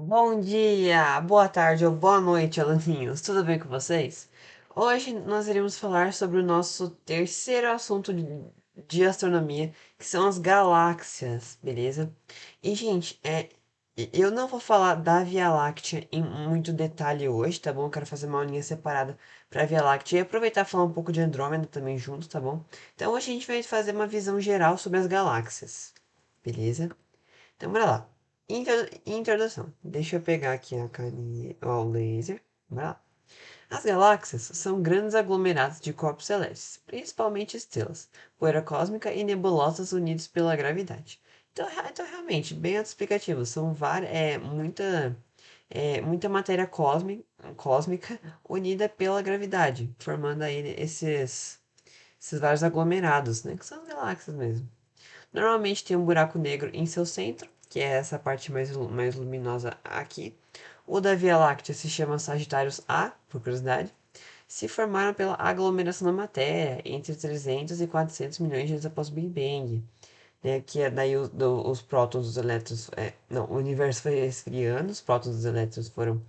Bom dia, boa tarde ou boa noite, aluninhos. Tudo bem com vocês? Hoje nós iremos falar sobre o nosso terceiro assunto de astronomia, que são as galáxias, beleza? E, gente, eu não vou falar da Via Láctea em muito detalhe hoje, tá bom? Eu quero fazer uma aulinha separada para a Via Láctea e aproveitar e falar um pouco de Andrômeda também junto, tá bom? Então hoje a gente vai fazer uma visão geral sobre as galáxias, beleza? Então, bora lá. Introdução. Deixa eu pegar aqui a caneta, ó, o laser. Bora lá. As galáxias são grandes aglomerados de corpos celestes, principalmente estrelas, poeira cósmica e nebulosas unidos pela gravidade. Então, realmente, bem autoexplicativo. São várias, muita matéria cósmica unida pela gravidade, formando aí esses vários aglomerados, né? Que são as galáxias mesmo. Normalmente tem um buraco negro em seu centro, que é essa parte mais luminosa aqui. O da Via Láctea se chama Sagitários A, por curiosidade. Se formaram pela aglomeração da matéria entre 300 e 400 milhões de anos após o Big Bang. Né, que é daí os prótons, os elétrons. Não, o universo foi esfriando, os prótons e os elétrons foram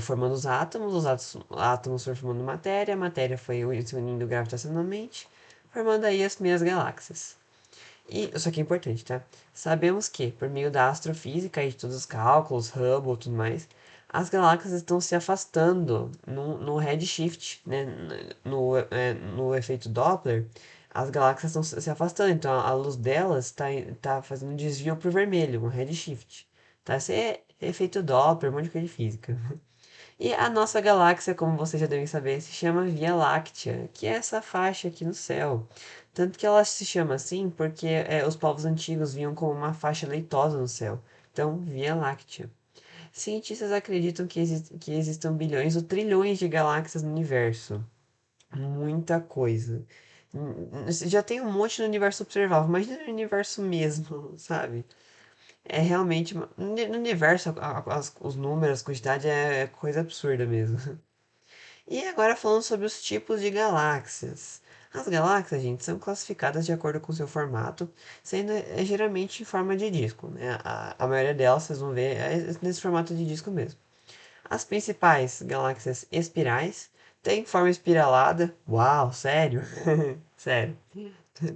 formando os átomos foram formando matéria, a matéria foi se unindo gravitacionalmente, formando aí as primeiras galáxias. E isso aqui é importante, tá? Sabemos que, por meio da astrofísica e de todos os cálculos, Hubble e tudo mais, as galáxias estão se afastando no redshift, né? No efeito Doppler, as galáxias estão se afastando, então a luz delas está fazendo um desvio para o vermelho, um redshift. Tá? Esse é efeito Doppler, um monte de coisa de física. E a nossa galáxia, como vocês já devem saber, se chama Via Láctea, que é essa faixa aqui no céu. Tanto que ela se chama assim porque os povos antigos viam como uma faixa leitosa no céu. Então, Via Láctea. Cientistas acreditam que existam bilhões ou trilhões de galáxias no universo. Muita coisa. Já tem um monte no universo observável, mas no universo mesmo, sabe? É realmente. No universo, os números, a quantidade é coisa absurda mesmo. E agora falando sobre os tipos de galáxias. As galáxias, gente, são classificadas de acordo com seu formato, sendo geralmente em forma de disco, né? A maioria delas, vocês vão ver, nesse formato de disco mesmo. As principais galáxias espirais têm forma espiralada. Uau, sério? Sério.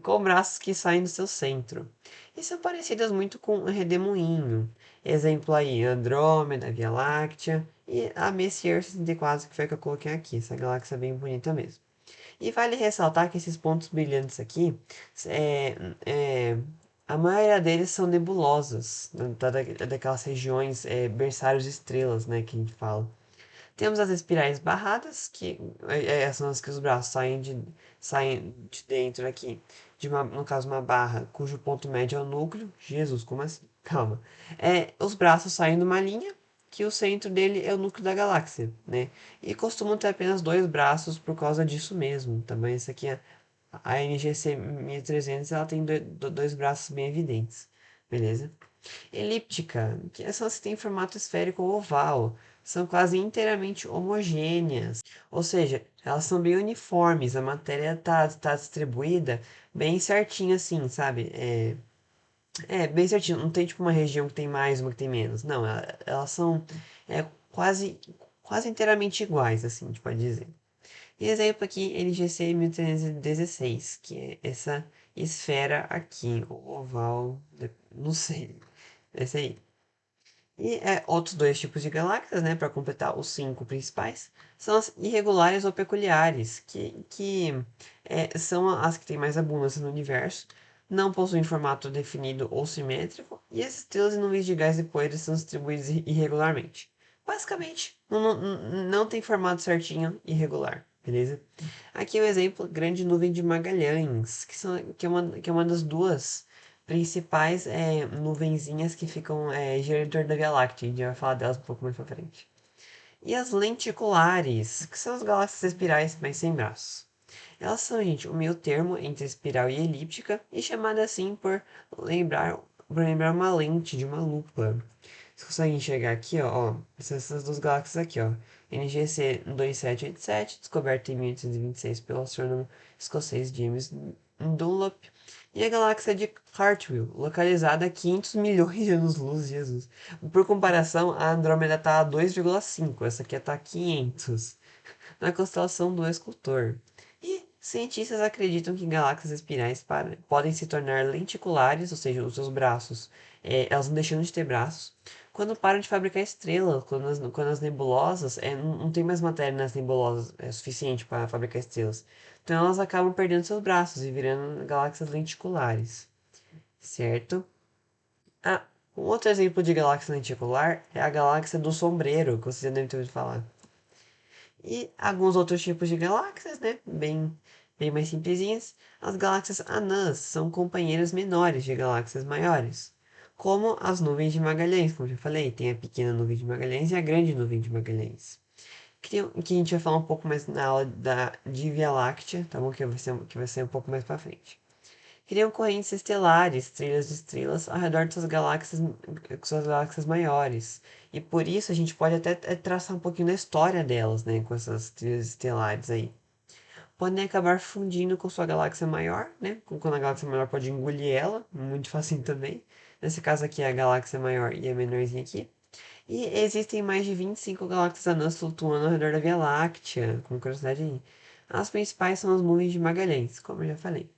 Com braços que saem do seu centro. E são parecidas muito com o Redemoinho. Exemplo aí, Andrômeda, Via Láctea e a Messier 64, que foi a que eu coloquei aqui. Essa galáxia é bem bonita mesmo. E vale ressaltar que esses pontos brilhantes aqui, é, é, a maioria deles são nebulosas, né, daquelas regiões berçários de estrelas, né, que a gente fala. Temos as espirais barradas, que são as que os braços saem de dentro aqui, no caso uma barra, cujo ponto médio é o núcleo. Jesus, como assim? Calma. Os braços saem numa linha, que o centro dele é o núcleo da galáxia, né? E costumam ter apenas dois braços por causa disso mesmo. Também essa aqui, a NGC 1300, ela tem dois braços bem evidentes, beleza? Elíptica, que são as que têm formato esférico ou oval, são quase inteiramente homogêneas, ou seja, elas são bem uniformes, a matéria tá distribuída bem certinho assim, sabe? Bem certinho, não tem tipo uma região que tem mais, uma que tem menos, não, elas são é, quase, quase inteiramente iguais, assim, a gente pode dizer. E exemplo aqui, NGC 1316, que é essa esfera aqui, o oval, não sei, esse aí. E outros dois tipos de galáxias, né, para completar os cinco principais, são as irregulares ou peculiares, que são as que têm mais abundância no universo, não possuem formato definido ou simétrico, e as estrelas e nuvens de gás e poeira são distribuídas irregularmente. Basicamente, não tem formato certinho irregular, beleza? Aqui é o exemplo, grande nuvem de Magalhães, que é uma das duas principais nuvenzinhas que ficam girando em torno da Via Láctea. A gente vai falar delas um pouco mais pra frente. E as lenticulares, que são as galáxias espirais, mas sem braços. Elas são, gente, o meio termo entre espiral e elíptica, e chamada assim lembrar, por lembrar uma lente de uma lupa. Você consegue enxergar aqui, ó, essas duas galáxias aqui, ó. NGC 2787, descoberta em 1826 pelo astrônomo escocês James Dunlop, E a galáxia de Hartwell, localizada a 500 milhões de anos-luz, Jesus. Por comparação, a Andrômeda está a 2,5, essa aqui está a 500, na constelação do Escultor. E cientistas acreditam que galáxias espirais podem se tornar lenticulares, ou seja, os seus braços, elas não deixando de ter braços, quando param de fabricar estrelas, quando as nebulosas, não tem mais matéria nas nebulosas suficiente para fabricar estrelas. Então elas acabam perdendo seus braços e virando galáxias lenticulares, certo? Ah, um outro exemplo de galáxia lenticular é a galáxia do Sombreiro, que você já deve ter ouvido falar. E alguns outros tipos de galáxias, né? Bem mais simplesinhas. As galáxias anãs são companheiras menores de galáxias maiores, como as nuvens de Magalhães, como eu já falei, tem a pequena nuvem de Magalhães e a grande nuvem de Magalhães. Que a gente vai falar um pouco mais na aula de Via Láctea, tá bom? Que vai ser um pouco mais pra frente. Criam correntes estelares, trilhas de estrelas, ao redor de suas galáxias maiores. E por isso a gente pode até traçar um pouquinho da história delas, né? Com essas trilhas estelares aí. Podem acabar fundindo com sua galáxia maior, né? Quando a galáxia maior pode engolir ela, muito facinho também. Nesse caso aqui é a galáxia maior e a menorzinha aqui. E existem mais de 25 galáxias anãs flutuando ao redor da Via Láctea, com curiosidade aí. As principais são as nuvens de Magalhães, como eu já falei.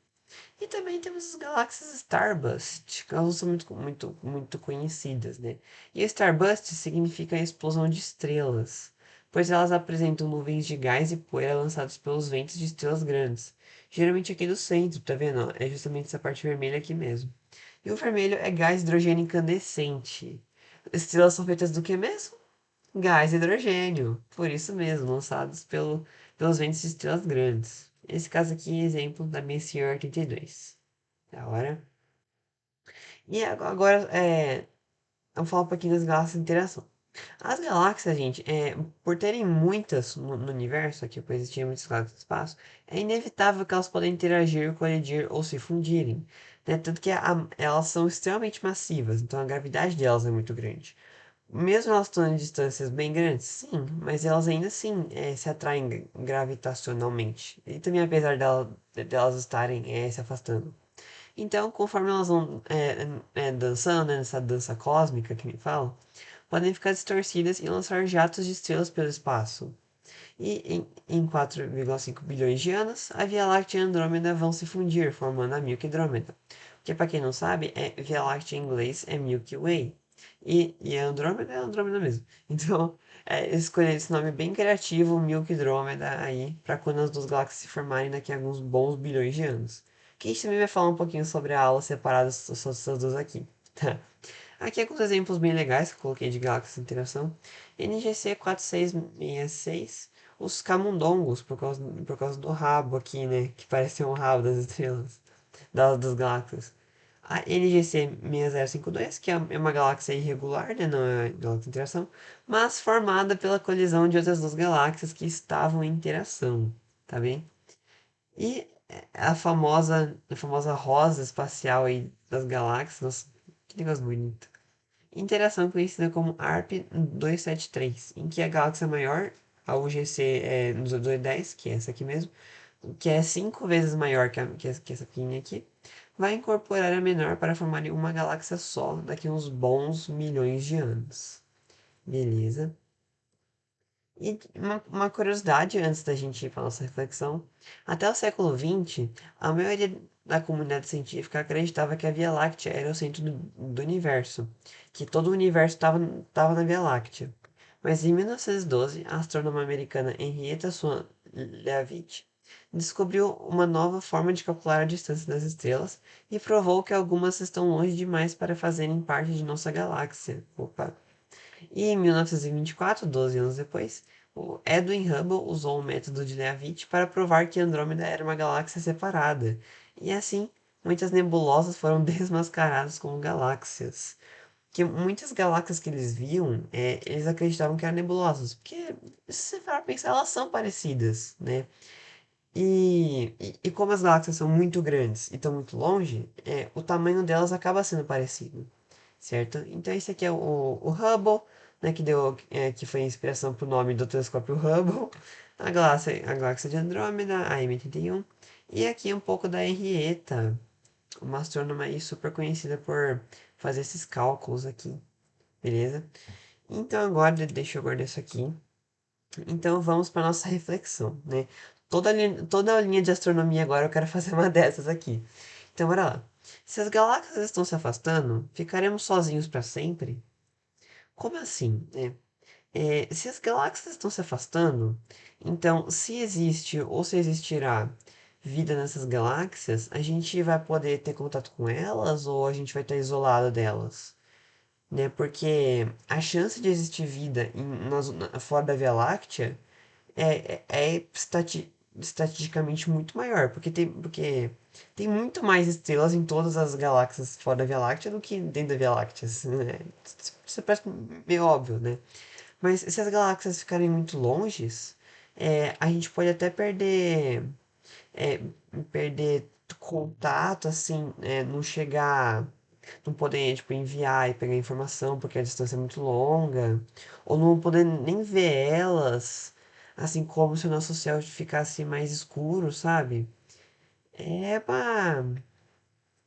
E também temos as galáxias Starbust, que elas são muito conhecidas, né? E Starbust significa explosão de estrelas, pois elas apresentam nuvens de gás e poeira lançados pelos ventos de estrelas grandes. Geralmente aqui do centro, tá vendo? É justamente essa parte vermelha aqui mesmo. E o vermelho é gás hidrogênio incandescente. Estrelas são feitas do que mesmo? Gás e hidrogênio. Por isso mesmo, lançados pelos ventos de estrelas grandes. Esse caso aqui é exemplo da Messier 82. Da hora. E agora, vamos falar um pouquinho das galáxias de interação. As galáxias, gente, por terem muitas no universo, aqui por existirem muitas galáxias no espaço, é inevitável que elas podem interagir, colidir ou se fundirem. Né? Tanto que elas são extremamente massivas, então a gravidade delas é muito grande. Mesmo elas estando em distâncias bem grandes, sim, mas elas ainda assim se atraem gravitacionalmente. E também apesar delas estarem se afastando. Então, conforme elas vão dançando, né, nessa dança cósmica que me falam, podem ficar distorcidas e lançar jatos de estrelas pelo espaço. E em 4,5 bilhões de anos, a Via Láctea e a Andrômeda vão se fundir, formando a Milky Andrômeda. Que, para quem não sabe, Via Láctea em inglês é Milky Way. E a Andrômeda é a Andrômeda mesmo. Então, escolher esse nome bem criativo, Milky Andrômeda, aí, para quando as duas galáxias se formarem daqui a alguns bons bilhões de anos. Que a gente também vai falar um pouquinho sobre a aula separada sobre essas duas aqui. Tá? Aqui alguns exemplos bem legais que eu coloquei de galáxias de interação. NGC 4666, os camundongos, por causa do rabo aqui, né? Que parece ser um rabo das estrelas, das galáxias. A NGC 6052, que é uma galáxia irregular, né? Não é galáxia de interação, mas formada pela colisão de outras duas galáxias que estavam em interação, tá bem? E a famosa rosa espacial aí das galáxias, nossa, que negócio bonito. Interação conhecida como ARP-273, em que a galáxia maior, a UGC nos 210, que é essa aqui mesmo, que é 5 vezes maior que essa pequenininha aqui, vai incorporar a menor para formarem uma galáxia só daqui a uns bons milhões de anos. Beleza? E uma curiosidade antes da gente ir para nossa reflexão: até o século XX, a maioria da comunidade científica acreditava que a Via Láctea era o centro do universo, que todo o universo estava na Via Láctea. Mas em 1912, a astrônoma americana Henrietta Swan Leavitt descobriu uma nova forma de calcular a distância das estrelas e provou que algumas estão longe demais para fazerem parte de nossa galáxia. Opa! E em 1924, 12 anos depois, o Edwin Hubble usou o método de Leavitt para provar que Andrômeda era uma galáxia separada. E assim, muitas nebulosas foram desmascaradas como galáxias. Que muitas galáxias que eles viam, eles acreditavam que eram nebulosas, porque se você for pensar, elas são parecidas, né? E como as galáxias são muito grandes e estão muito longe, o tamanho delas acaba sendo parecido, certo? Então esse aqui é o Hubble, né, que foi a inspiração para o nome do telescópio Hubble, a galáxia de Andrômeda, a M81, e aqui um pouco da Henrietta. uma astrônoma aí super conhecida por fazer esses cálculos aqui, beleza? Então agora deixa eu guardar isso aqui. Então vamos para nossa reflexão, né? Toda a linha de astronomia agora eu quero fazer uma dessas aqui. Então bora lá. Se as galáxias estão se afastando, ficaremos sozinhos para sempre? Como assim, né? Se as galáxias estão se afastando, então se existe ou se existirá vida nessas galáxias, a gente vai poder ter contato com elas ou a gente vai estar isolado delas? Né? Porque a chance de existir vida fora da Via Láctea é estatisticamente muito maior, porque tem muito mais estrelas em todas as galáxias fora da Via Láctea do que dentro da Via Láctea. Assim, né? Isso parece meio óbvio, né? Mas se as galáxias ficarem muito longes, a gente pode até é, perder contato, assim, não chegar, não poder, tipo, enviar e pegar informação porque a distância é muito longa, ou não poder nem ver elas, assim como se o nosso céu ficasse mais escuro, sabe? É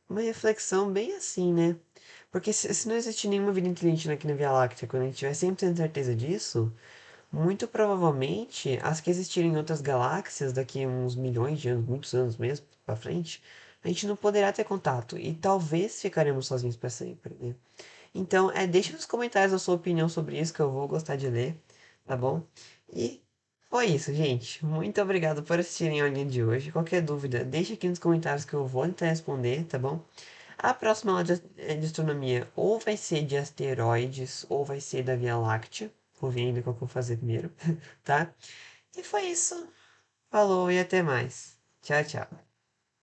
uma reflexão bem assim, né? Porque se não existir nenhuma vida inteligente aqui na Via Láctea, quando a gente tiver 100% certeza disso, muito provavelmente, as que existirem em outras galáxias daqui a uns milhões de anos, muitos anos mesmo, pra frente, a gente não poderá ter contato e talvez ficaremos sozinhos para sempre, né? Então, deixe nos comentários a sua opinião sobre isso, que eu vou gostar de ler, tá bom? E foi isso, gente. Muito obrigado por assistirem a aulinha de hoje. Qualquer dúvida, deixe aqui nos comentários que eu vou tentar responder, tá bom? A próxima aula de astronomia ou vai ser de asteroides ou vai ser da Via Láctea. Vou ver ainda qual que eu vou fazer primeiro, tá? E foi isso. Falou e até mais. Tchau, tchau.